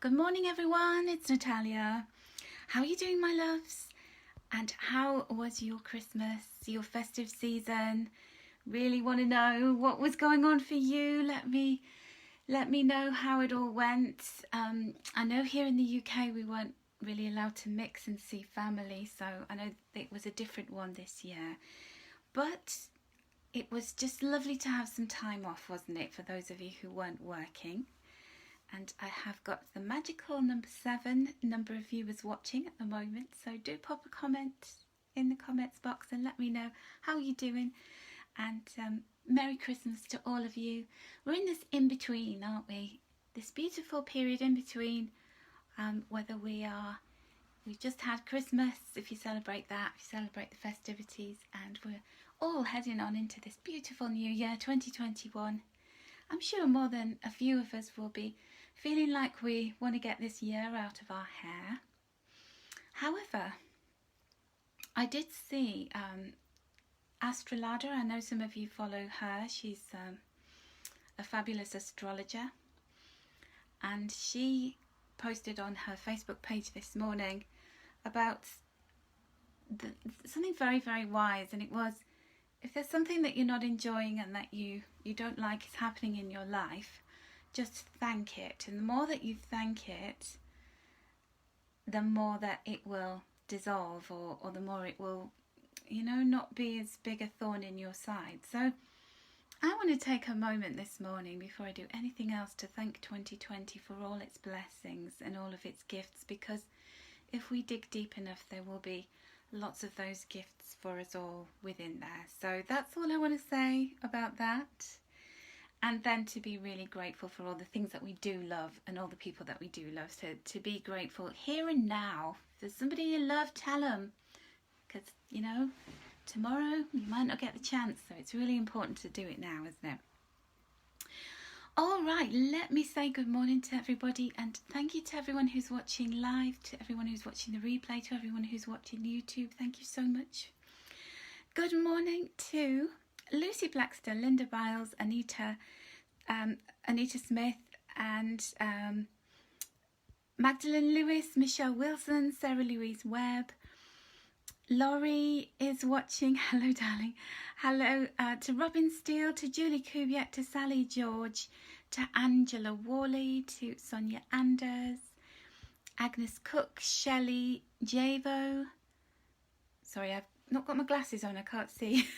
Good morning everyone, it's Natalia. How are you doing, my loves? And how was your Christmas, your festive season? Really want to know what was going on for you. Let me know how it all went. I know here in the UK we weren't really allowed to mix and see family, so I know it was a different one this year. But it was just lovely to have some time off, wasn't it, for those of you who weren't working? And I have got the magical number 7 number of viewers watching at the moment, so do pop a comment in the comments box and let me know how you're doing. And Merry Christmas to all of you. We're in this in-between, aren't we? This beautiful period in between, whether we've just had Christmas, if you celebrate that, if you celebrate the festivities, and we're all heading on into this beautiful new year, 2021. I'm sure more than a few of us will be feeling like we want to get this year out of our hair. However, I did see Astrolada. I know some of you follow her. She's a fabulous astrologer, and she posted on her Facebook page this morning about something very, very wise, and it was, if there's something that you're not enjoying and that you don't like is happening in your life, just thank it. And the more that you thank it, the more that it will dissolve, or the more it will, not be as big a thorn in your side. So I want to take a moment this morning before I do anything else to thank 2020 for all its blessings and all of its gifts, because if we dig deep enough, there will be lots of those gifts for us all within there. So that's all I want to say about that. And then to be really grateful for all the things that we do love and all the people that we do love. So to be grateful here and now. If there's somebody you love, tell them. Because, tomorrow you might not get the chance. So it's really important to do it now, isn't it? All right, let me say good morning to everybody, and thank you to everyone who's watching live, to everyone who's watching the replay, to everyone who's watching YouTube. Thank you so much. Good morning to Lucy Blackster, Linda Biles, Anita Smith, and Magdalene Lewis, Michelle Wilson, Sarah Louise Webb. Laurie is watching. Hello, darling. Hello to Robin Steele, to Julie Kubiak, to Sally George, to Angela Worley, to Sonia Anders, Agnes Cook, Shelley Javo. Sorry, I've not got my glasses on, I can't see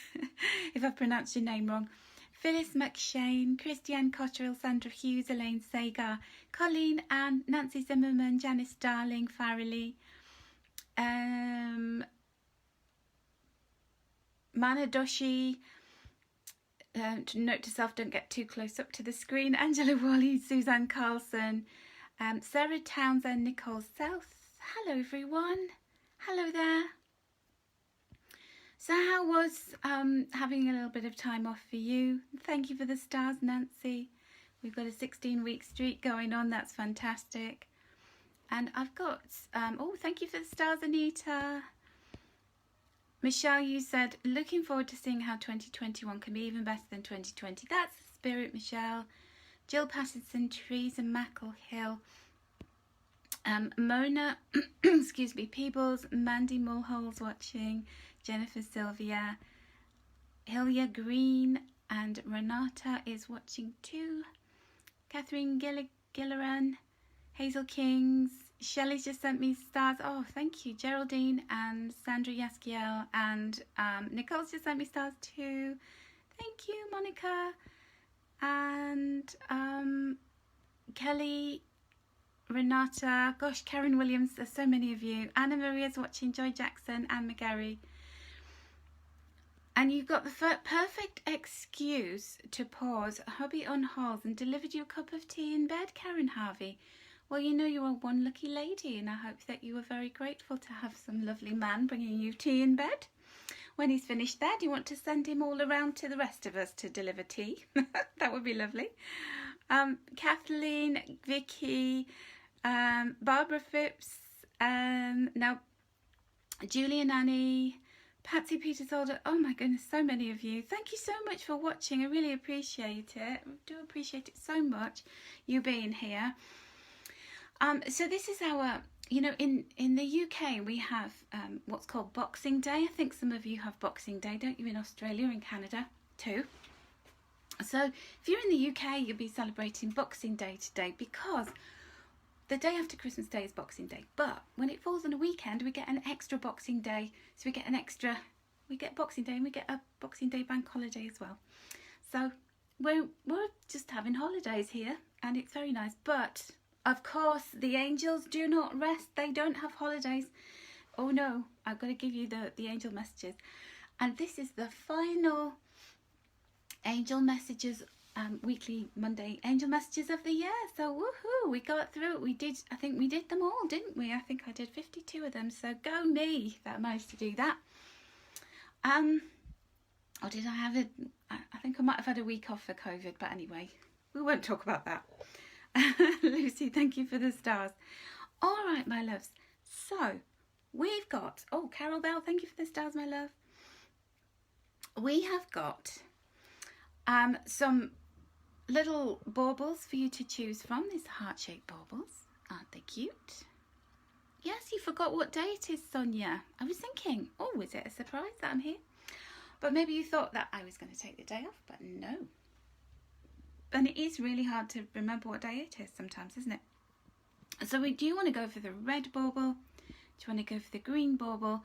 if I've pronounced your name wrong. Phyllis McShane, Christiane Cotterill, Sandra Hughes, Elaine Sagar, Colleen Ann, Nancy Zimmerman, Janice Darling, Farrelly, Manadoshi, note to self, don't get too close up to the screen, Angela Wally, Suzanne Carlson, Sarah Townsend, Nicole South. Hello everyone, hello there. So how was having a little bit of time off for you? Thank you for the stars, Nancy. We've got a 16-week streak going on, that's fantastic. And I've got, thank you for the stars, Anita. Michelle, you said, looking forward to seeing how 2021 can be even better than 2020. That's the spirit, Michelle. Jill Patterson, Teresa Mackle-Hill, Mona, excuse me, Peebles, Mandy Mulhole's watching, Jennifer Sylvia, Hilya Green, and Renata is watching too. Catherine Gilleran, Hazel Kings, Shelley's just sent me stars. Oh, thank you. Geraldine and Sandra Yaskiel, and Nicole's just sent me stars too. Thank you, Monica. And Kelly, Renata, gosh, Karen Williams, there's so many of you. Anna Maria's watching, Joy Jackson, Anne McGarry. And you've got the perfect excuse to pause hubby on hold and delivered you a cup of tea in bed, Karen Harvey. Well, you are one lucky lady, and I hope that you were very grateful to have some lovely man bringing you tea in bed. When he's finished there, do you want to send him all around to the rest of us to deliver tea? That would be lovely. Kathleen, Vicky, Barbara Phipps, now Julie and Annie, Patsy Peters Holder. Oh my goodness, so many of you. Thank you so much for watching. I really appreciate it. I do appreciate it so much, you being here. So this is our, you know, in the UK we have what's called Boxing Day. I think some of you have Boxing Day, don't you, in Australia and Canada too? So if you're in the UK, you'll be celebrating Boxing Day today, because the day after Christmas Day is Boxing Day. But when it falls on a weekend, we get an extra Boxing Day. So we get Boxing Day and we get a Boxing Day bank holiday as well. So we're just having holidays here, and it's very nice. But of course, the angels do not rest. They don't have holidays. Oh no, I've got to give you the angel messages. And this is the final angel messages, weekly Monday angel messages of the year. So woohoo, we got through it. I think we did them all, didn't we? I think I did 52 of them. So go me, that I managed to do that. Or did I have it? I think I might have had a week off for COVID, but anyway, we won't talk about that. Lucy, thank you for the stars. All right, my loves. So we've got, oh, Carol Bell, thank you for the stars, my love. We have got some little baubles for you to choose from. These heart-shaped baubles. Aren't they cute? Yes, you forgot what day it is, Sonia. I was thinking, oh, is it a surprise that I'm here? But maybe you thought that I was going to take the day off, but no. And it is really hard to remember what day it is sometimes, isn't it? So do you want to go for the red bauble? Do you want to go for the green bauble?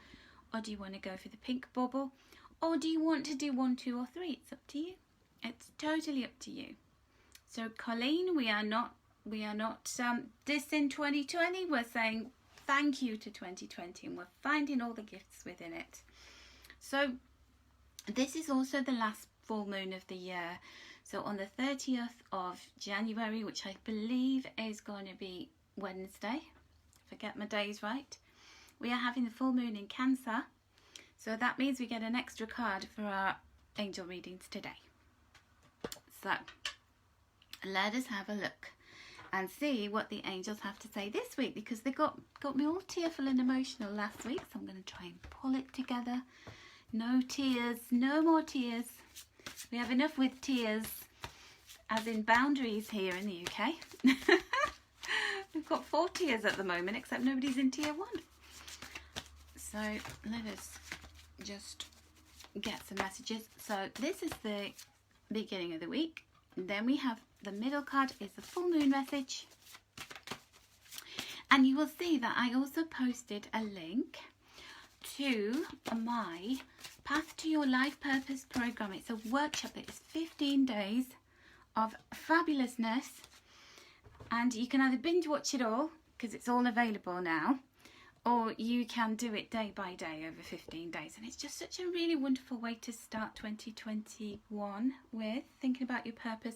Or do you want to go for the pink bauble? Or do you want to do 1, 2 or 3? It's up to you. It's totally up to you. So Colleen, we are not dissing 2020. We're saying thank you to 2020, and we're finding all the gifts within it. So this is also the last full moon of the year. So on the 30th of January, which I believe is going to be Wednesday, forget my days right, we are having the full moon in Cancer. So that means we get an extra card for our angel readings today. So let us have a look and see what the angels have to say this week, because they got me all tearful and emotional last week. So I'm going to try and pull it together. No tears, no more tears. We have enough with tears, as in boundaries here in the UK. We've got 4 tiers at the moment, except nobody's in tier 1. So let us just get some messages. So this is the beginning of the week. And then we have the middle card is the full moon message. And you will see that I also posted a link to my Path to Your Life Purpose program. It's a workshop that is 15 days of fabulousness, and you can either binge watch it all because it's all available now, or you can do it day by day over 15 days. And it's just such a really wonderful way to start 2021 with thinking about your purpose.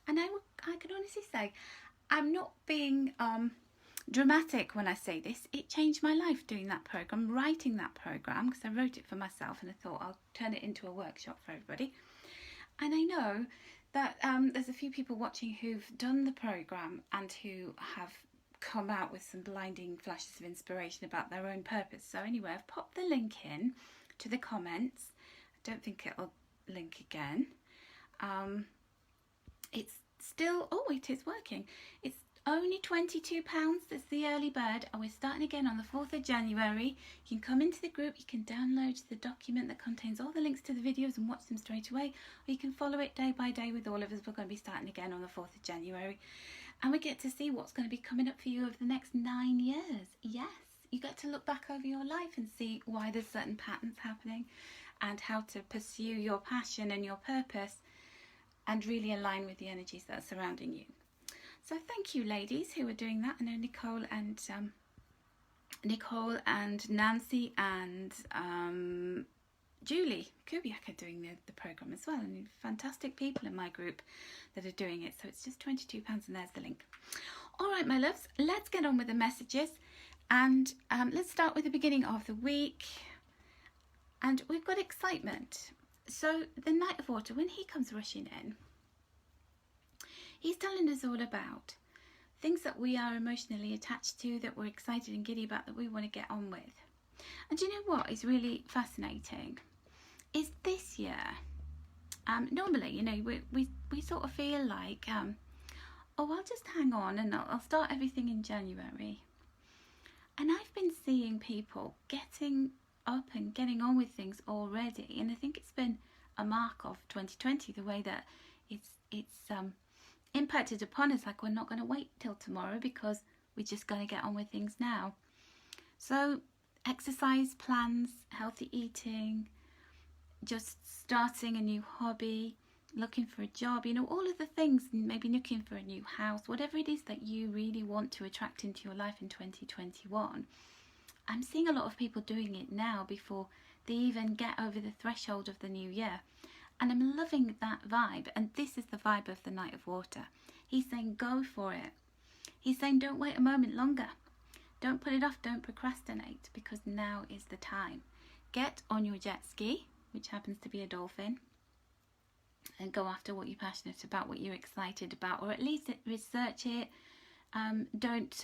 And I can honestly say I'm not being dramatic when I say this. It changed my life doing that program, writing that program, because I wrote it for myself and I thought I'll turn it into a workshop for everybody. And I know that there's a few people watching who've done the program and who have come out with some blinding flashes of inspiration about their own purpose. So anyway, I've popped the link in to the comments. I don't think it'll link again. It's still, oh, it is working. It's only £22. That's the early bird, and we're starting again on the 4th of January. You can come into the group, you can download the document that contains all the links to the videos and watch them straight away, or you can follow it day by day with all of us. We're going to be starting again on the 4th of January, and we get to see what's going to be coming up for you over the next 9 years. Yes, you get to look back over your life and see why there's certain patterns happening and how to pursue your passion and your purpose and really align with the energies that are surrounding you. So thank you, ladies, who are doing that. I know Nicole and Nancy and Julie Kubiak are doing the program as well, and fantastic people in my group that are doing it. So it's just £22, and there's the link. All right, my loves, let's get on with the messages, and let's start with the beginning of the week. And we've got excitement. So the Knight of Water, when he comes rushing in, he's telling us all about things that we are emotionally attached to, that we're excited and giddy about, that we want to get on with. And do you know what is really fascinating? Is this year, normally, you know, we sort of feel like, oh, I'll just hang on and I'll start everything in January. And I've been seeing people getting up and getting on with things already, and I think it's been a mark of 2020, the way that it's impacted upon us. Like, we're not going to wait till tomorrow because we're just going to get on with things now. So exercise plans, healthy eating, just starting a new hobby, looking for a job, you know, all of the things, maybe looking for a new house, whatever it is that you really want to attract into your life in 2021. I'm seeing a lot of people doing it now before they even get over the threshold of the new year. And I'm loving that vibe. And this is the vibe of the Knight of Water. He's saying go for it. He's saying don't wait a moment longer. Don't put it off. Don't procrastinate, because now is the time. Get on your jet ski, which happens to be a dolphin, and go after what you're passionate about, what you're excited about, or at least research it. Don't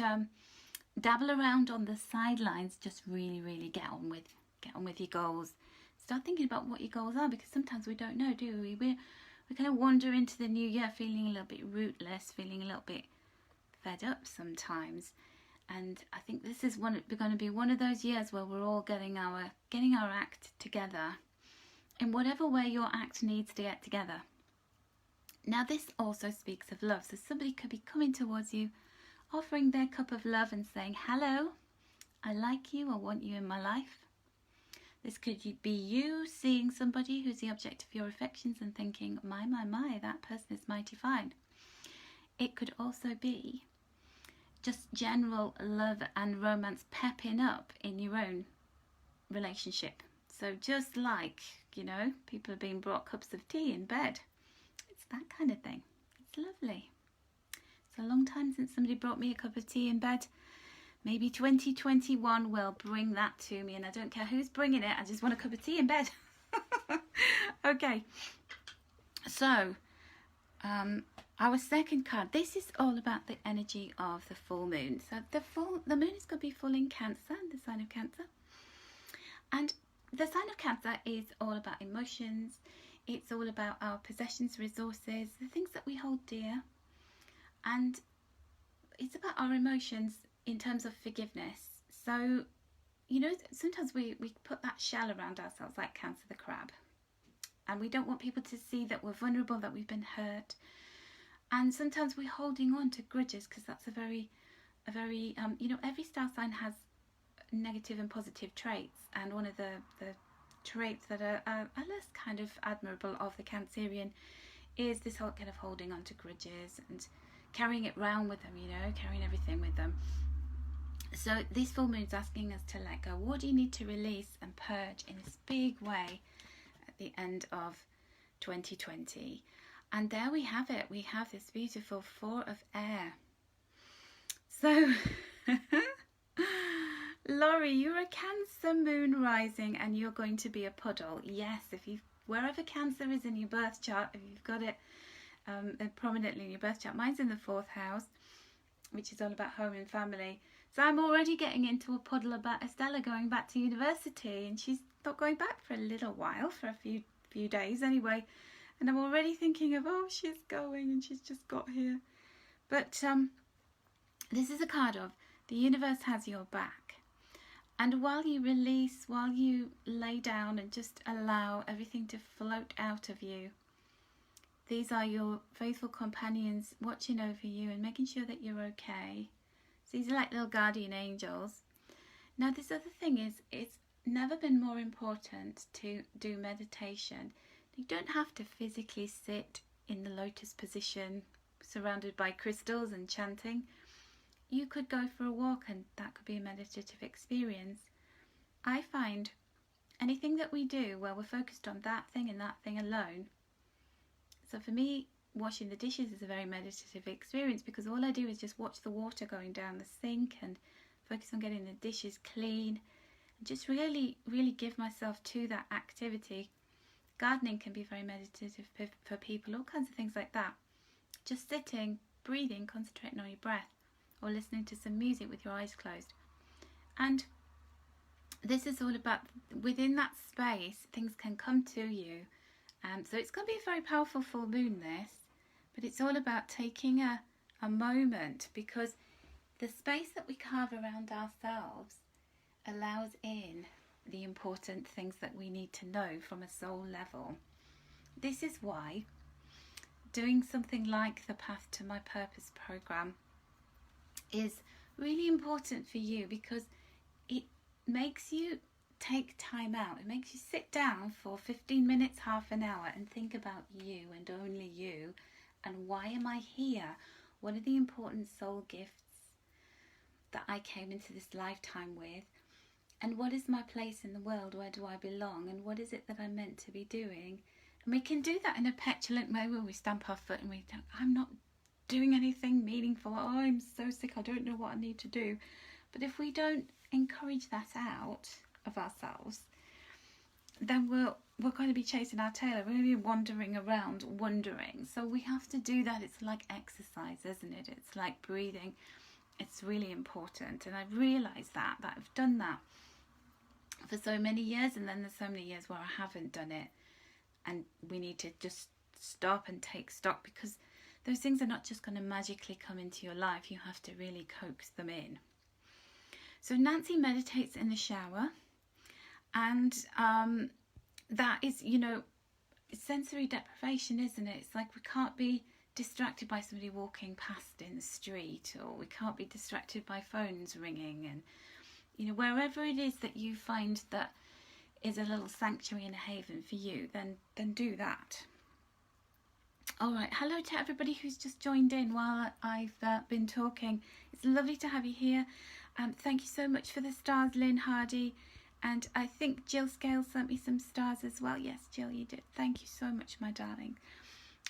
dabble around on the sidelines. Just really get on with your goals. Start thinking about what your goals are, because sometimes we don't know, do we? We kind of wander into the new year feeling a little bit rootless, feeling a little bit fed up sometimes. And I think this is going to be one of those years where we're all getting our act together in whatever way your act needs to get together. Now, this also speaks of love. So somebody could be coming towards you, offering their cup of love and saying, hello, I like you, I want you in my life. This could be you seeing somebody who's the object of your affections and thinking, my, that person is mighty fine. It could also be just general love and romance pepping up in your own relationship. So just like, you know, people are being brought cups of tea in bed. It's that kind of thing. It's lovely. It's a long time since somebody brought me a cup of tea in bed. Maybe 2021 will bring that to me, and I don't care who's bringing it. I just want a cup of tea in bed. Okay. So, our second card. This is all about the energy of the full moon. So the moon is going to be full in Cancer, the sign of Cancer. And the sign of Cancer is all about emotions. It's all about our possessions, resources, the things that we hold dear. And it's about our emotions in terms of forgiveness. So, you know, sometimes we put that shell around ourselves like Cancer the crab. And we don't want people to see that we're vulnerable, that we've been hurt. And sometimes we're holding on to grudges, because that's a very, you know, every star sign has negative and positive traits. And one of the traits that are less kind of admirable of the Cancerian is this whole kind of holding on to grudges and carrying it round with them, you know, carrying everything with them. So this full moon's asking us to let go. What do you need to release and purge in this big way at the end of 2020? And there we have it. We have this beautiful Four of Air. So, Laurie, you're a Cancer moon rising and you're going to be a puddle. Yes, wherever Cancer is in your birth chart, if you've got it prominently in your birth chart. Mine's in the 4th house, which is all about home and family. So I'm already getting into a puddle about Estella going back to university, and she's not going back for a little while, for a few days anyway. And I'm already thinking of, oh, she's going and she's just got here. But this is a card of the universe has your back. And while you release, while you lay down and just allow everything to float out of you, these are your faithful companions watching over you and making sure that you're okay. So these are like little guardian angels. Now, this other thing is, it's never been more important to do meditation. You don't have to physically sit in the lotus position surrounded by crystals and chanting. You could go for a walk and that could be a meditative experience. I find anything that we do where we're focused on that thing and that thing alone. So for me, washing the dishes is a very meditative experience, because all I do is just watch the water going down the sink and focus on getting the dishes clean and just really give myself to that activity. Gardening can be very meditative for people, all kinds of things like that. Just sitting, breathing, concentrating on your breath, or listening to some music with your eyes closed. And this is all about, within that space, things can come to you. So it's going to be a very powerful full moon, this, but it's all about taking a a moment, because the space that we carve around ourselves allows in the important things that we need to know from a soul level. This is why doing something like the Path to My Purpose program is really important for you, because it makes you take time out. It makes you sit down for 15 minutes, half an hour, and think about you and only you, and why am I here? What are the important soul gifts that I came into this lifetime with? And what is my place in the world? Where do I belong? And what is it that I'm meant to be doing? And we can do that in a petulant way where we stamp our foot and we think, I'm not doing anything meaningful. Oh, I'm so sick, I don't know what I need to do. But if we don't encourage that out of ourselves, then we're going to be chasing our tail. We're going to be wandering around, wondering. So we have to do that. It's like exercise, isn't it? It's like breathing. It's really important. And I've realised that I've done that for so many years, and then there's so many years where I haven't done it, and we need to just stop and take stock, because those things are not just going to magically come into your life. You have to really coax them in. So Nancy meditates in the shower, and that is, you know, sensory deprivation, isn't it? It's like we can't be distracted by somebody walking past in the street, or we can't be distracted by phones ringing. And you know, wherever it is that you find that is a little sanctuary and a haven for you, then do that. All right, hello to everybody who's just joined in while I've been talking. It's lovely to have you here. Thank you so much for the stars, Lynn Hardy, and I think Jill Scale sent me some stars as well. Yes, Jill, you did. Thank you so much, my darling.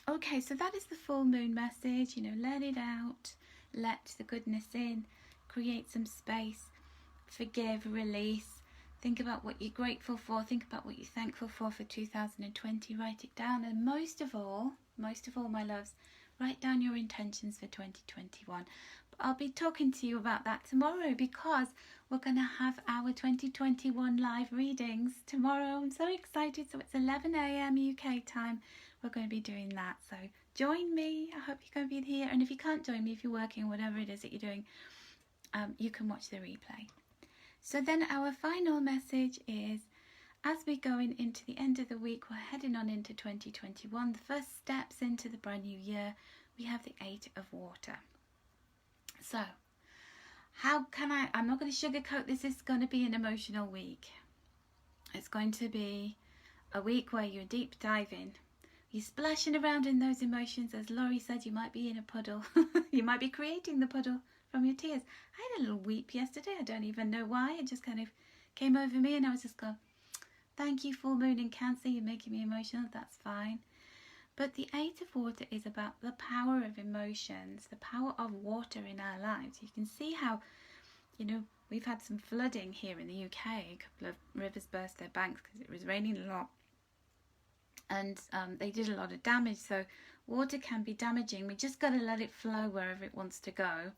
Okay, so that is the full moon message. You know, let it out, let the goodness in, create some space, forgive, release, think about what you're grateful for, think about what you're thankful for 2020, write it down, and most of all, my loves, write down your intentions for 2021. But I'll be talking to you about that tomorrow, because we're going to have our 2021 live readings tomorrow. I'm so excited. So it's 11 a.m. UK time. We're going to be doing that. So join me. I hope you're going to be here. And if you can't join me, if you're working, whatever it is that you're doing, you can watch the replay. So then our final message is, as we're going into the end of the week, we're heading on into 2021, the first steps into the brand new year, we have the 8 of water. So, how can I'm not going to sugarcoat this, is going to be an emotional week. It's going to be a week where you're deep diving. You're splashing around in those emotions. As Laurie said, you might be in a puddle. You might be creating the puddle from your tears. I had a little weep yesterday. I don't even know why. It just kind of came over me, and I was just going, thank you, full moon in Cancer. You're making me emotional. That's fine. But the 8 of water is about the power of emotions, the power of water in our lives. You can see how, you know, we've had some flooding here in the UK. A couple of rivers burst their banks because it was raining a lot. And they did a lot of damage. So water can be damaging. We just got to let it flow wherever it wants to go.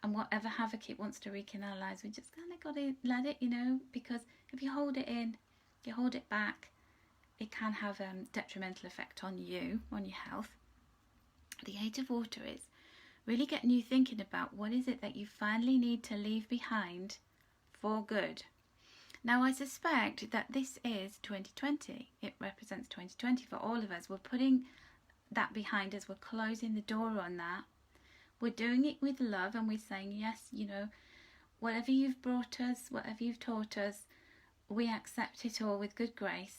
And whatever havoc it wants to wreak in our lives, we just kind of got to let it, you know, because if you hold it in, you hold it back, it can have a detrimental effect on you, on your health. The 8 of water is really getting you thinking about what is it that you finally need to leave behind for good. Now, I suspect that this is 2020. It represents 2020 for all of us. We're putting that behind us. We're closing the door on that. We're doing it with love, and we're saying, yes, you know, whatever you've brought us, whatever you've taught us, we accept it all with good grace.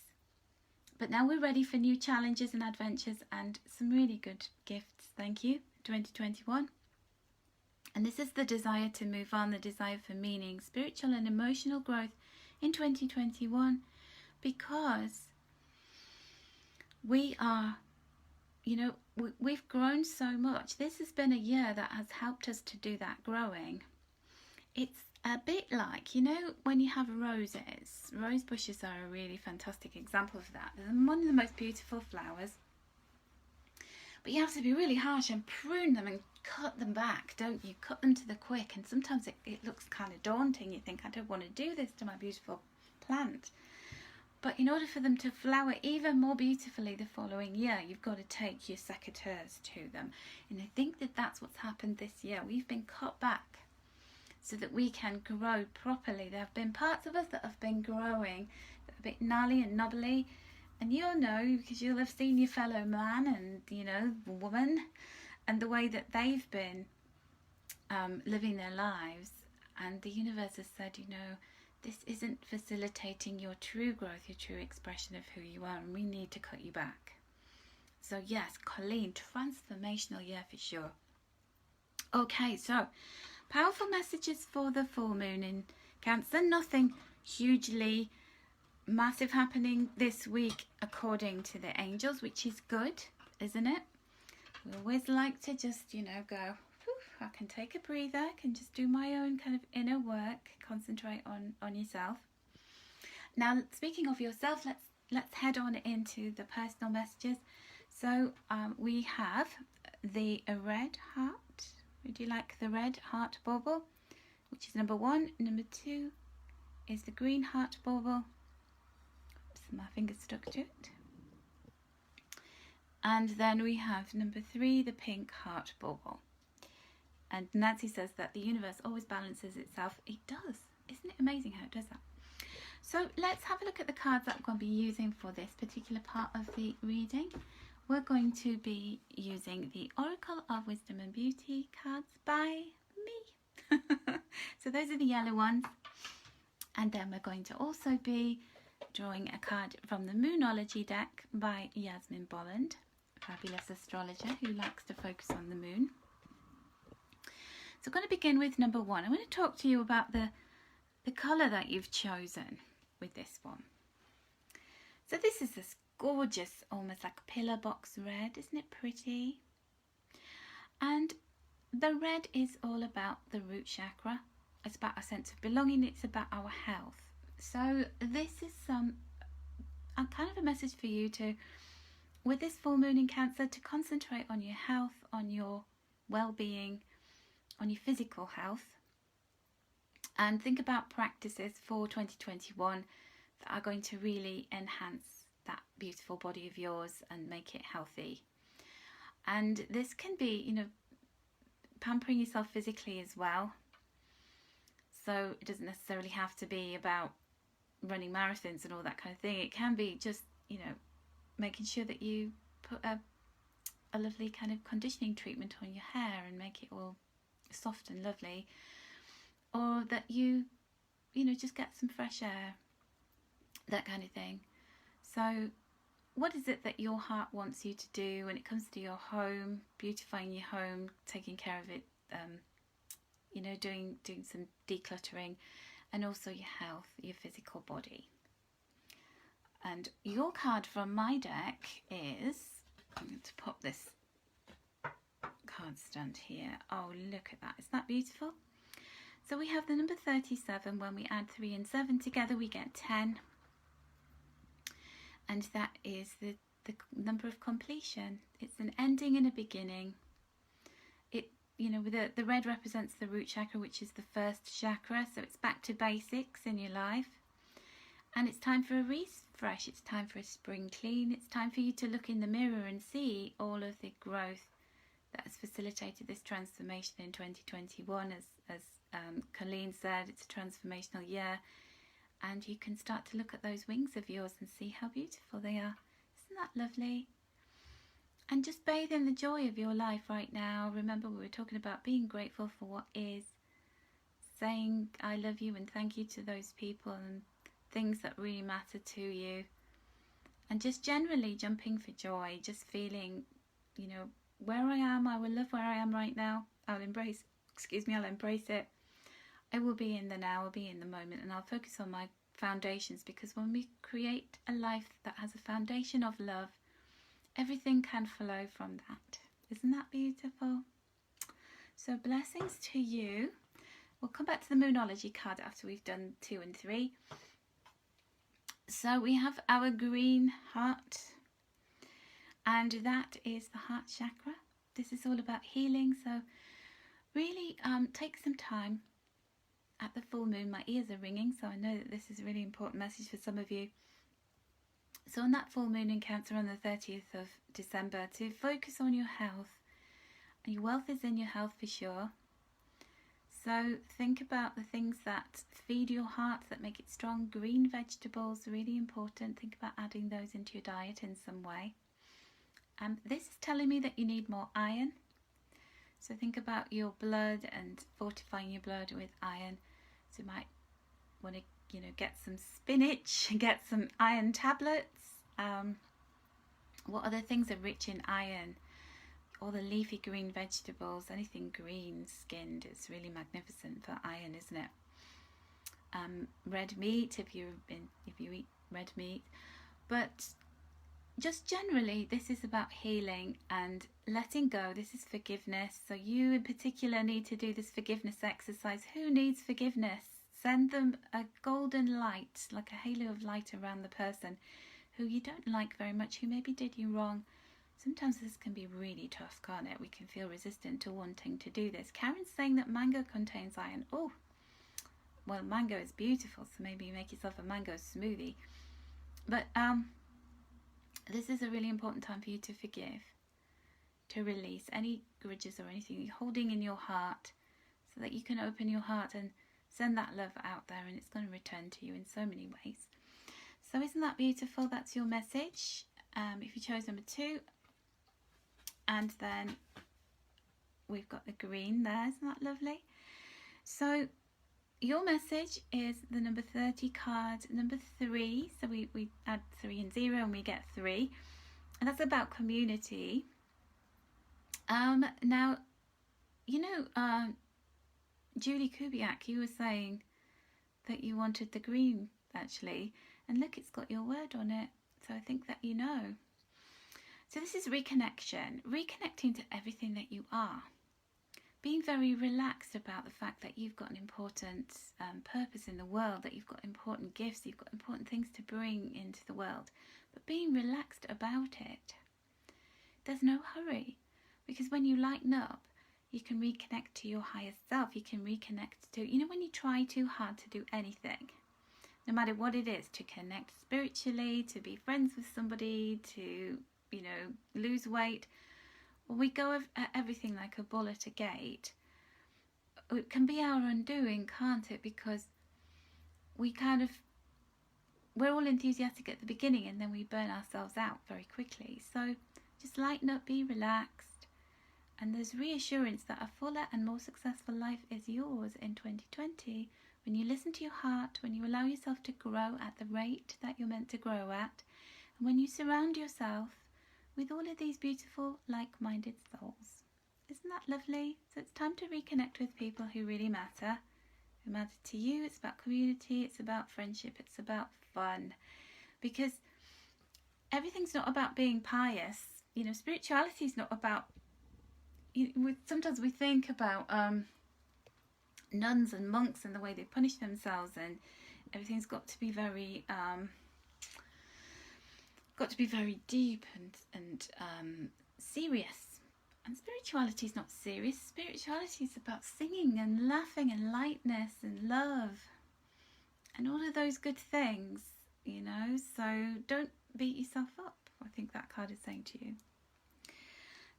But now we're ready for new challenges and adventures and some really good gifts. Thank you, 2021. And this is the desire to move on, the desire for meaning, spiritual and emotional growth in 2021, because we are, you know, we've grown so much. This has been a year that has helped us to do that growing. It's a bit like, you know, when you have roses. Rose bushes are a really fantastic example of that. They're one of the most beautiful flowers. But you have to be really harsh and prune them and cut them back, don't you? Cut them to the quick. And sometimes it looks kind of daunting. You think, I don't want to do this to my beautiful plant. But in order for them to flower even more beautifully the following year, you've got to take your secateurs to them. And I think that that's what's happened this year. We've been cut back so that we can grow properly. There have been parts of us that have been growing that are a bit gnarly and knobbly. And you'll know, because you'll have seen your fellow man and, you know, woman, and the way that they've been living their lives. And the universe has said, you know, this isn't facilitating your true growth, your true expression of who you are, and we need to cut you back. So yes, Colleen, transformational year for sure. Okay, so powerful messages for the full moon in Cancer. Nothing hugely massive happening this week according to the angels, which is good, isn't it? We always like to just, you know, go, I can take a breather, I can just do my own kind of inner work, concentrate on yourself. Now, speaking of yourself, let's head on into the personal messages. So we have the red heart. Would you like the red heart bauble, which is number 1. Number 2 is the green heart bauble. Oops, my finger's stuck to it. And then we have number 3, the pink heart bauble. And Nancy says that the universe always balances itself. It does. Isn't it amazing how it does that? So let's have a look at the cards that I'm going to be using for this particular part of the reading. We're going to be using the Oracle of Wisdom and Beauty cards by me. So those are the yellow ones. And then we're going to also be drawing a card from the Moonology deck by Yasmin, Bolland, fabulous astrologer who likes to focus on the moon. So I'm going to begin with number 1. I'm going to talk to you about the colour that you've chosen with this one. So this is this gorgeous, almost like a pillar box red. Isn't it pretty? And the red is all about the root chakra. It's about our sense of belonging. It's about our health. So this is a kind of a message for you to, with this full moon in Cancer, to concentrate on your health, on your well-being, on your physical health, and think about practices for 2021 that are going to really enhance that beautiful body of yours and make it healthy. And this can be, you know, pampering yourself physically as well. So it doesn't necessarily have to be about running marathons and all that kind of thing. It can be just, you know, making sure that you put a lovely kind of conditioning treatment on your hair and make it all soft and lovely, or that you know, just get some fresh air, that kind of thing. So what is it that your heart wants you to do when it comes to your home, beautifying your home, taking care of it, you know, doing some decluttering, and also your health, your physical body. And your card from my deck is, I'm going to pop this card stand here. Oh, look at that. Isn't that beautiful? So we have the number 37. When we add 3 and 7 together, we get 10. And that is the number of completion. It's an ending and a beginning. It, you know, the red represents the root chakra, which is the first chakra. So it's back to basics in your life. And it's time for a refresh. It's time for a spring clean. It's time for you to look in the mirror and see all of the growth that has facilitated this transformation in 2021. As Colleen said, it's a transformational year, and you can start to look at those wings of yours and see how beautiful they are. Isn't that lovely? And just bathe in the joy of your life right now. Remember, we were talking about being grateful for what is, saying I love you and thank you to those people and things that really matter to you, and just generally jumping for joy, just feeling, you know, where I am, I will love where I am right now. I'll embrace it. I will be in the now, I'll be in the moment, and I'll focus on my foundations, because when we create a life that has a foundation of love, everything can flow from that. Isn't that beautiful? So blessings to you. We'll come back to the Moonology card after we've done 2 and 3. So we have our green heart, and that is the heart chakra. This is all about healing. So really take some time at the full moon. My ears are ringing, so I know that this is a really important message for some of you. So on that full moon in Cancer on the 30th of December, to focus on your health. And your wealth is in your health for sure. So think about the things that feed your heart, that make it strong. Green vegetables, really important. Think about adding those into your diet in some way. This is telling me that you need more iron. So think about your blood and fortifying your blood with iron. So you might want to, get some spinach, get some iron tablets. What other things are rich in iron? All the leafy green vegetables, anything green skinned is really magnificent for iron, isn't it? Red meat, if you eat red meat. But just generally, this is about healing and letting go. This is forgiveness. So you in particular need to do this forgiveness exercise. Who needs forgiveness? Send them a golden light, like a halo of light around the person who you don't like very much, who maybe did you wrong. Sometimes this can be really tough, can't it? We can feel resistant to wanting to do this. Karen's saying that mango contains iron. Oh, well, mango is beautiful, so maybe you make yourself a mango smoothie. But this is a really important time for you to forgive, to release any grudges or anything you're holding in your heart, so that you can open your heart and send that love out there, and it's going to return to you in so many ways. So isn't that beautiful? That's your message. If you chose number 2, and then we've got the green there. Isn't that lovely? So your message is the number 30 card, number 3. So we add 3 and 0 and we get 3. And that's about community. Now, Julie Kubiak, you were saying that you wanted the green, actually. And look, it's got your word on it. So I think that you know. So this is reconnection, reconnecting to everything that you are. Being very relaxed about the fact that you've got an important purpose in the world, that you've got important gifts, you've got important things to bring into the world. But being relaxed about it. There's no hurry. Because when you lighten up, you can reconnect to your higher self. You can reconnect to, when you try too hard to do anything, no matter what it is, to connect spiritually, to be friends with somebody, to, lose weight. When we go at everything like a bull at a gate, it can be our undoing, can't it? Because we're all enthusiastic at the beginning and then we burn ourselves out very quickly. So just lighten up, be relaxed. And there's reassurance that a fuller and more successful life is yours in 2020 when you listen to your heart, when you allow yourself to grow at the rate that you're meant to grow at, and when you surround yourself with all of these beautiful, like-minded souls. Isn't that lovely? So it's time to reconnect with people who really matter, who matter to you. It's about community, it's about friendship, it's about fun. Because everything's not about being pious. Spirituality is not about... sometimes we think about nuns and monks and the way they punish themselves, and everything's got to be very... deep and serious. And spirituality is not serious. Spirituality is about singing and laughing and lightness and love and all of those good things, So don't beat yourself up, I think that card is saying to you.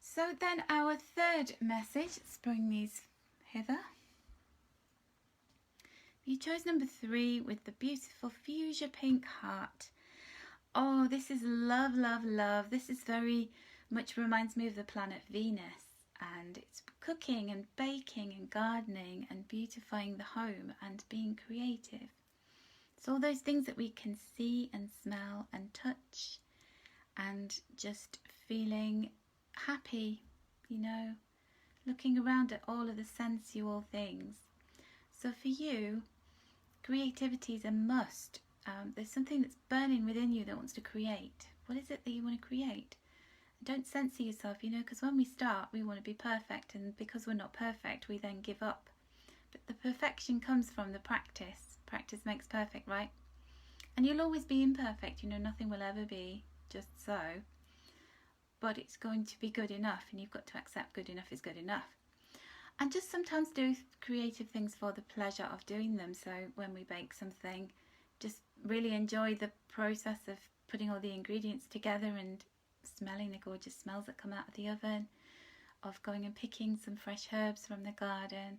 So then our third message, let's bring these hither. You chose number 3 with the beautiful fuchsia pink heart. Oh, this is love, love, love. This is very much reminds me of the planet Venus, and it's cooking and baking and gardening and beautifying the home and being creative. It's all those things that we can see and smell and touch, and just feeling happy, looking around at all of the sensual things. So for you, creativity is a must. There's something that's burning within you that wants to create. What is it that you want to create? Don't censor yourself, because when we start, we want to be perfect, and because we're not perfect, we then give up. But the perfection comes from the practice. Practice makes perfect, right? And you'll always be imperfect, nothing will ever be just so. But it's going to be good enough, and you've got to accept good enough is good enough. And just sometimes do creative things for the pleasure of doing them. So when we bake something, just really enjoy the process of putting all the ingredients together and smelling the gorgeous smells that come out of the oven, of going and picking some fresh herbs from the garden,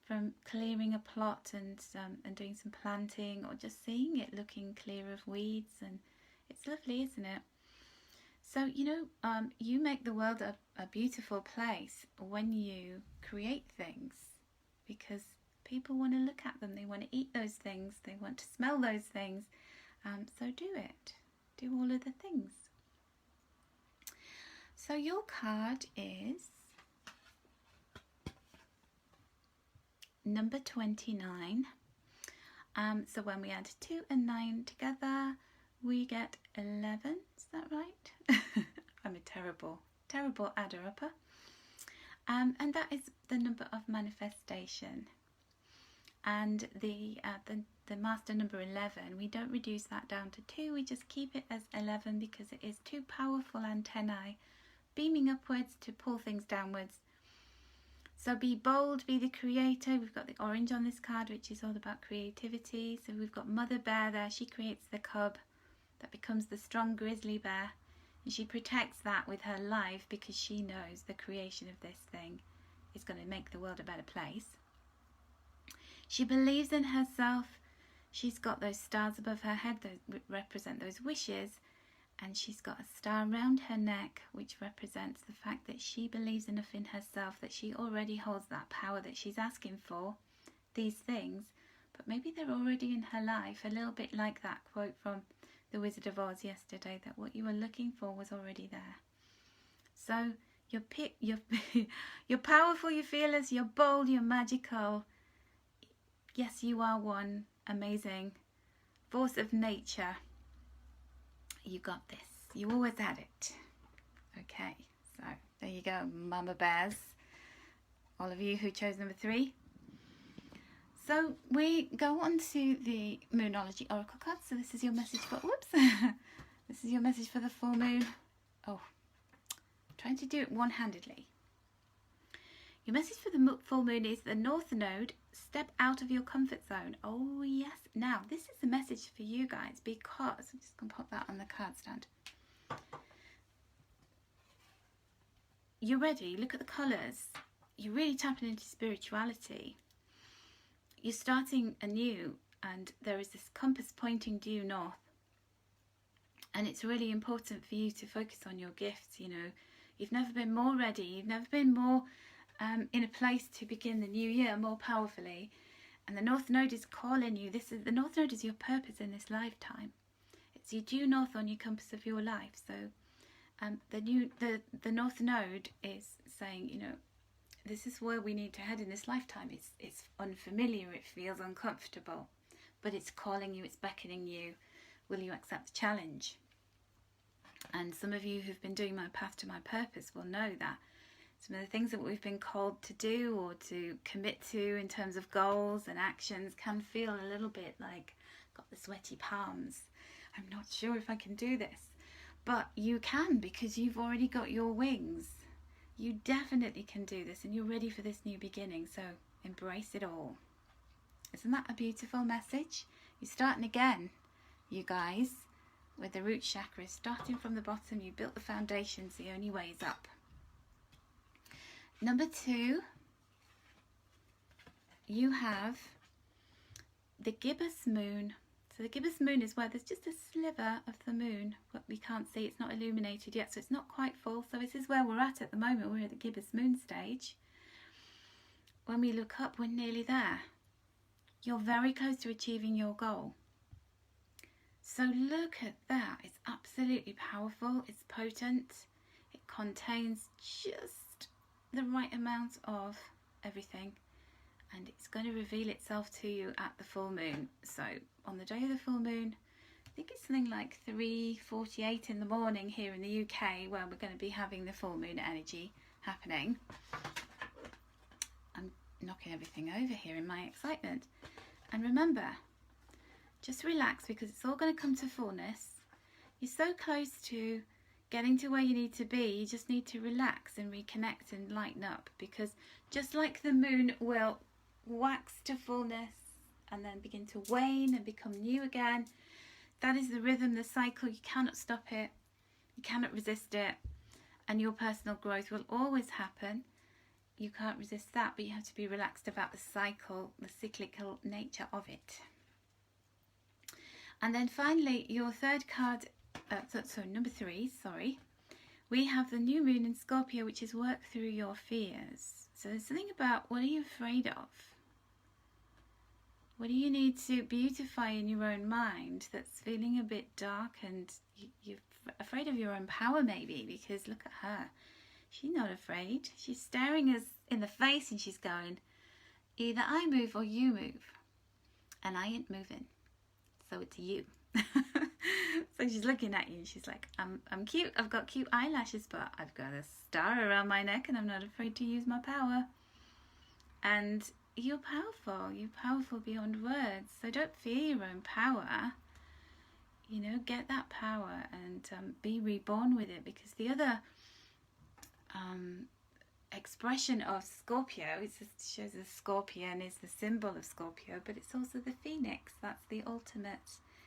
from clearing a plot and doing some planting, or just seeing it looking clear of weeds. And it's lovely, isn't it? So, you know, you make the world a beautiful place when you create things, because people want to look at them, they want to eat those things, they want to smell those things. So do it. Do all of the things. So your card is number 29. So when we add 2 and 9 together, we get 11. Is that right? I'm a terrible adder-upper. And that is the number of manifestation. And the master number 11, we don't reduce that down to 2, we just keep it as 11 because it is 2 powerful antennae beaming upwards to pull things downwards. So be bold, be the creator. We've got the orange on this card, which is all about creativity. So we've got Mother Bear there. She creates the cub that becomes the strong grizzly bear, and she protects that with her life because she knows the creation of this thing is going to make the world a better place. She believes in herself. She's got those stars above her head that represent those wishes, and she's got a star around her neck which represents the fact that she believes enough in herself that she already holds that power that she's asking for, these things, but maybe they're already in her life, a little bit like that quote from The Wizard of Oz yesterday, that what you were looking for was already there. So you're powerful, you're fearless, you're bold, you're magical. Yes, you are one amazing force of nature. You got this. You always had it. Okay, so there you go, Mama Bears. All of you who chose number 3. So we go on to the moonology oracle cards. So this is your message for, this is your message for the full moon. Oh, I'm trying to do it one-handedly. Your message for the full moon is the North Node. Step out of your comfort zone. Oh yes. Now this is the message for you guys, because I'm just going to put that on the card stand. You're ready. Look at the colours. You're really tapping into spirituality. You're starting anew, and there is this compass pointing due north. And it's really important for you to focus on your gifts. You know, you've never been more ready. You've never been more in a place to begin the new year more powerfully. And the North Node is calling you. The North Node is your purpose in this lifetime. It's your due north on your compass of your life. So the North Node is saying, you know, this is where we need to head in this lifetime. It's unfamiliar, it feels uncomfortable, but it's calling you, it's beckoning you. Will you accept the challenge? And some of you who've been doing My Path to My Purpose will know that some of the things that we've been called to do or to commit to in terms of goals and actions can feel a little bit like, got the sweaty palms. I'm not sure if I can do this. But you can, because you've already got your wings. You definitely can do this, and you're ready for this new beginning. So embrace it all. Isn't that a beautiful message? You're starting again, you guys, with the root chakra. Starting from the bottom, you built the foundations, the only way is up. Number 2, you have the gibbous moon. So the gibbous moon is where there's just a sliver of the moon, but we can't see, it's not illuminated yet, so it's not quite full. So this is where we're at the moment. We're at the gibbous moon stage. When we look up, we're nearly there. You're very close to achieving your goal. So look at that. It's absolutely powerful. It's potent. It contains just the right amount of everything, and it's going to reveal itself to you at the full moon. So on the day of the full moon, I think it's something like 3:48 in the morning here in the UK, where we're going to be having the full moon energy happening. I'm knocking everything over here in my excitement. And remember, just relax, because it's all going to come to fullness. You're so close to getting to where you need to be. You just need to relax and reconnect and lighten up, because just like the moon will wax to fullness and then begin to wane and become new again, That is the rhythm, the cycle. You cannot stop it. You cannot resist it. And your personal growth will always happen. You can't resist that, but you have to be relaxed about the cycle, the cyclical nature of it. And then finally, your third card, number 3, sorry. We have the new moon in Scorpio, which is work through your fears. So there's something about, what are you afraid of? What do you need to beautify in your own mind that's feeling a bit dark, and you're afraid of your own power maybe, because look at her. She's not afraid. She's staring us in the face and she's going, either I move or you move. And I ain't moving. So it's you. So she's looking at you and she's like, I'm cute. I've got cute eyelashes, but I've got a star around my neck and I'm not afraid to use my power. And you're powerful. You're powerful beyond words. So don't fear your own power. You know, get that power and be reborn with it, because the other expression of Scorpio, it shows the scorpion is the symbol of Scorpio, but it's also the phoenix. That's the ultimate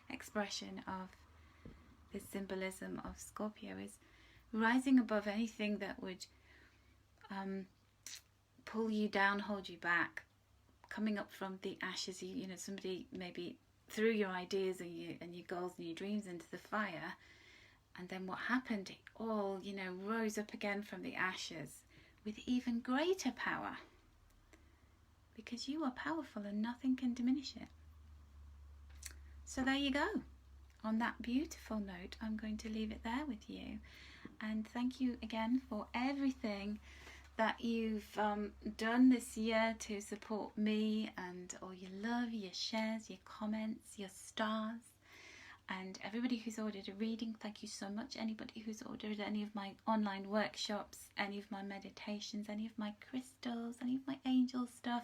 expression of the symbolism of Scorpio, is rising above anything that would pull you down, hold you back, coming up from the ashes. You know, somebody maybe threw your ideas and your goals and your dreams into the fire, and then what happened? It all, you know, rose up again from the ashes with even greater power, because you are powerful and nothing can diminish it. So there you go. On that beautiful note, I'm going to leave it there with you. And thank you again for everything that you've done this year to support me, and all your love, your shares, your comments, your stars. And everybody who's ordered a reading, thank you so much. Anybody who's ordered any of my online workshops, any of my meditations, any of my crystals, any of my angel stuff,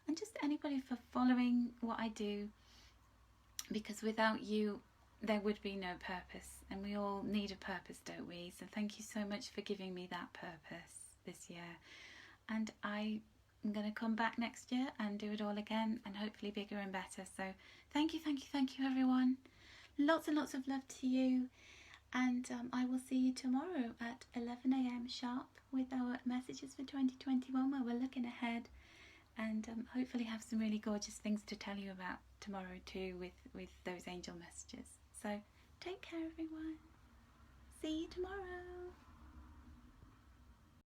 and just anybody for following what I do, because without you there would be no purpose, and we all need a purpose, don't we? So thank you so much for giving me that purpose this year, and I'm going to come back next year and do it all again, and hopefully bigger and better. So thank you everyone. Lots and lots of love to you, and I will see you tomorrow at 11 AM sharp with our messages for 2021, where we're looking ahead, and hopefully have some really gorgeous things to tell you about tomorrow too, with those angel messages. So take care everyone. See you tomorrow.